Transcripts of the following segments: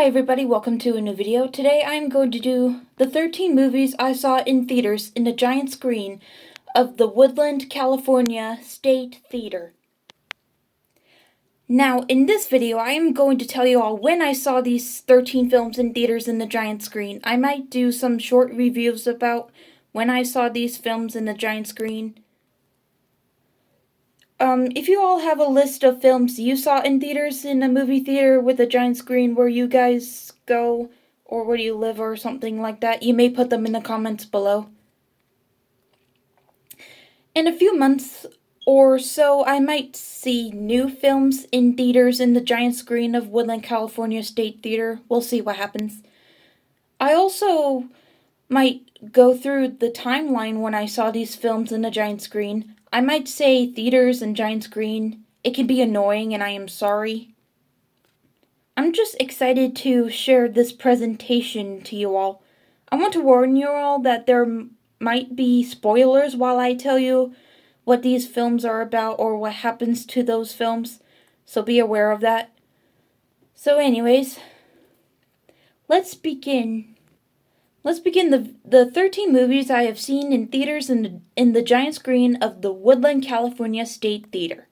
Hi everybody, welcome to a new video. Today I'm going to do the 13 movies I saw in theaters in the giant screen of the Woodland California State Theater. Now, in this video, I am going to tell you all when I saw these 13 films in theaters in the giant screen. I might do some short reviews about when I saw these films in the giant screen. If you all have a list of films you saw in theaters in a movie theater with a giant screen where you guys go, or where you live or something like that, you may put them in the comments below. In a few months or so, I might see new films in theaters in the giant screen of Woodland California State Theater. We'll see what happens. I also might go through the timeline when I saw these films in the giant screen. I might say theaters and giant screen. It can be annoying and I am sorry. I'm just excited to share this presentation to you all. I want to warn you all that there might be spoilers while I tell you what these films are about or what happens to those films, so be aware of that. So anyways, let's begin. Let's begin the 13 movies I have seen in theaters in the giant screen of the Woodland California State Theater.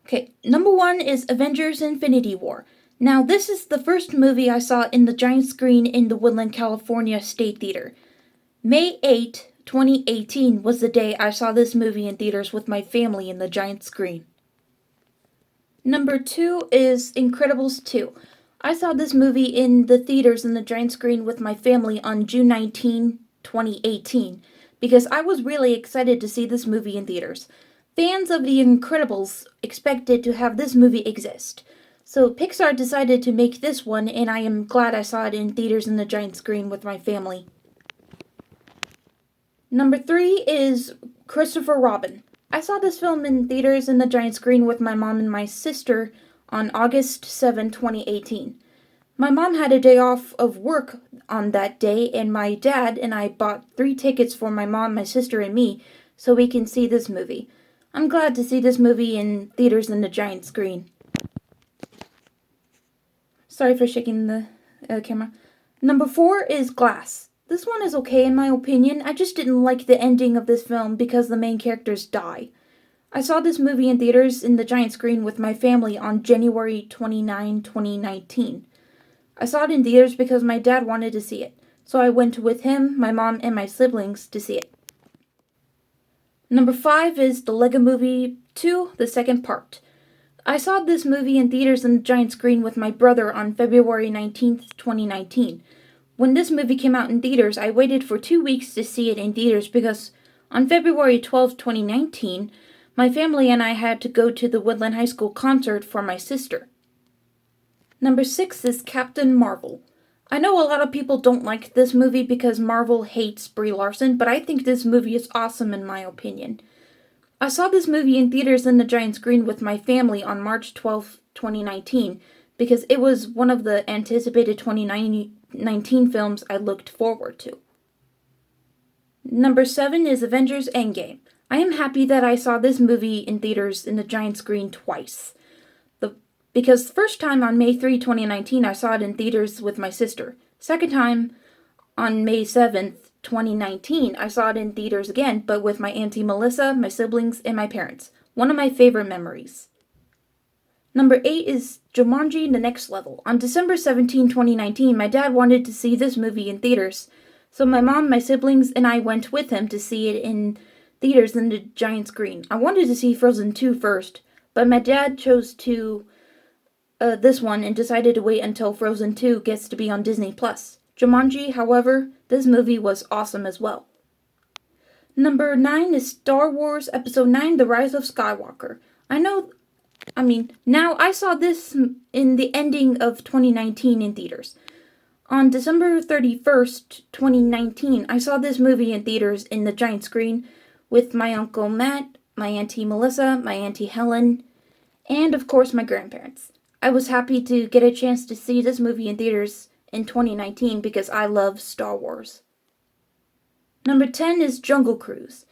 Okay, number 1 is Avengers Infinity War. Now, this is the first movie I saw in the giant screen in the Woodland California State Theater. May 8, 2018 was the day I saw this movie in theaters with my family in the giant screen. Number 2 is Incredibles 2. I saw this movie in the theaters in the giant screen with my family on June 19, 2018, because I was really excited to see this movie in theaters. Fans of The Incredibles expected to have this movie exist, so Pixar decided to make this one, and I am glad I saw it in theaters in the giant screen with my family. Number 3 is Christopher Robin. I saw this film in theaters in the giant screen with my mom and my sister on August 7, 2018. My mom had a day off of work on that day, and my dad and I bought 3 tickets for my mom, my sister, and me so we can see this movie. I'm glad to see this movie in theaters in the giant screen. Sorry for shaking the camera. Number 4 is Glass. This one is okay in my opinion. I just didn't like the ending of this film because the main characters die. I saw this movie in theaters in the giant screen with my family on January 29, 2019. I saw it in theaters because my dad wanted to see it, so I went with him, my mom, and my siblings to see it. Number 5 is The Lego Movie 2, the second part. I saw this movie in theaters in the giant screen with my brother on February 19, 2019. When this movie came out in theaters, I waited for 2 weeks to see it in theaters because on February 12, 2019, my family and I had to go to the Woodland High School concert for my sister. Number 6 is Captain Marvel. I know a lot of people don't like this movie because Marvel hates Brie Larson, but I think this movie is awesome in my opinion. I saw this movie in theaters in the giant screen with my family on March 12, 2019, because it was one of the anticipated 2019 films I looked forward to. Number 7 is Avengers Endgame. I am happy that I saw this movie in theaters in the giant screen twice. Because first time on May 3, 2019, I saw it in theaters with my sister. Second time on May 7th, 2019, I saw it in theaters again, but with my auntie Melissa, my siblings, and my parents. One of my favorite memories. Number 8 is Jumanji: The Next Level. On December 17, 2019, my dad wanted to see this movie in theaters, so my mom, my siblings, and I went with him to see it in theaters in the giant screen. I wanted to see Frozen 2 first, but my dad chose this one and decided to wait until Frozen 2 gets to be on Disney+. Jumanji, however, this movie was awesome as well. Number 9 is Star Wars Episode 9, The Rise of Skywalker. Now I saw this in the ending of 2019 in theaters. On December 31st, 2019, I saw this movie in theaters in the giant screen with my Uncle Matt, my Auntie Melissa, my Auntie Helen, and of course my grandparents. I was happy to get a chance to see this movie in theaters in 2019 because I love Star Wars. Number 10 is Jungle Cruise.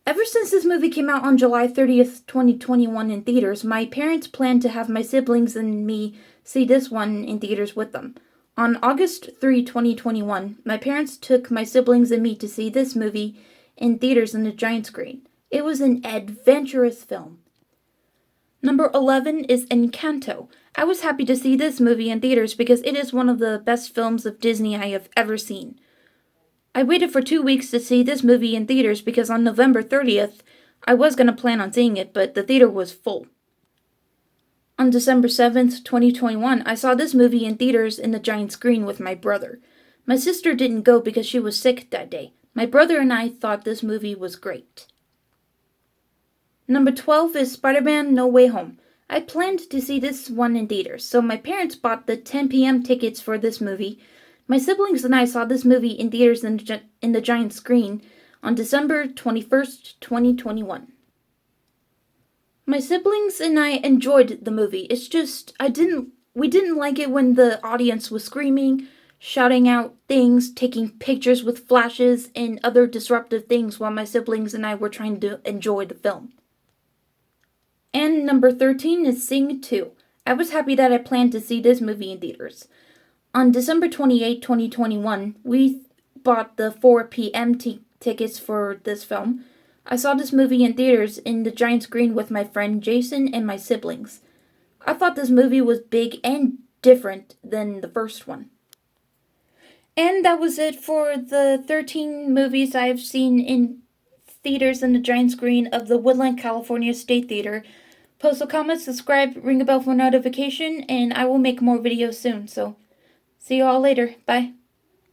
Ever since this movie came out on July 30th, 2021 in theaters, my parents planned to have my siblings and me see this one in theaters with them. On August 3, 2021, my parents took my siblings and me to see this movie in theaters on the giant screen. It was an adventurous film. Number 11 is Encanto. I was happy to see this movie in theaters because it is one of the best films of Disney I have ever seen. I waited for 2 weeks to see this movie in theaters because on November 30th, I was going to plan on seeing it, but the theater was full. On December 7th, 2021, I saw this movie in theaters in the giant screen with my brother. My sister didn't go because she was sick that day. My brother and I thought this movie was great. Number 12 is Spider-Man No Way Home. I planned to see this one in theaters, so my parents bought the 10 p.m. tickets for this movie. My siblings and I saw this movie in theaters in the giant screen on December 21st, 2021. My siblings and I enjoyed the movie. It's just we didn't like it when the audience was screaming, shouting out things, taking pictures with flashes, and other disruptive things while my siblings and I were trying to enjoy the film. And number 13 is Sing 2. I was happy that I planned to see this movie in theaters. On December 28, 2021, we bought the 4 p.m. tickets for this film. I saw this movie in theaters in the giant screen with my friend Jason and my siblings. I thought this movie was big and different than the first one. And that was it for the 13 movies I've seen in theaters in the giant screen of the Woodland California State Theater. Post a comment, subscribe, ring a bell for notification, and I will make more videos soon, so see you all later. Bye.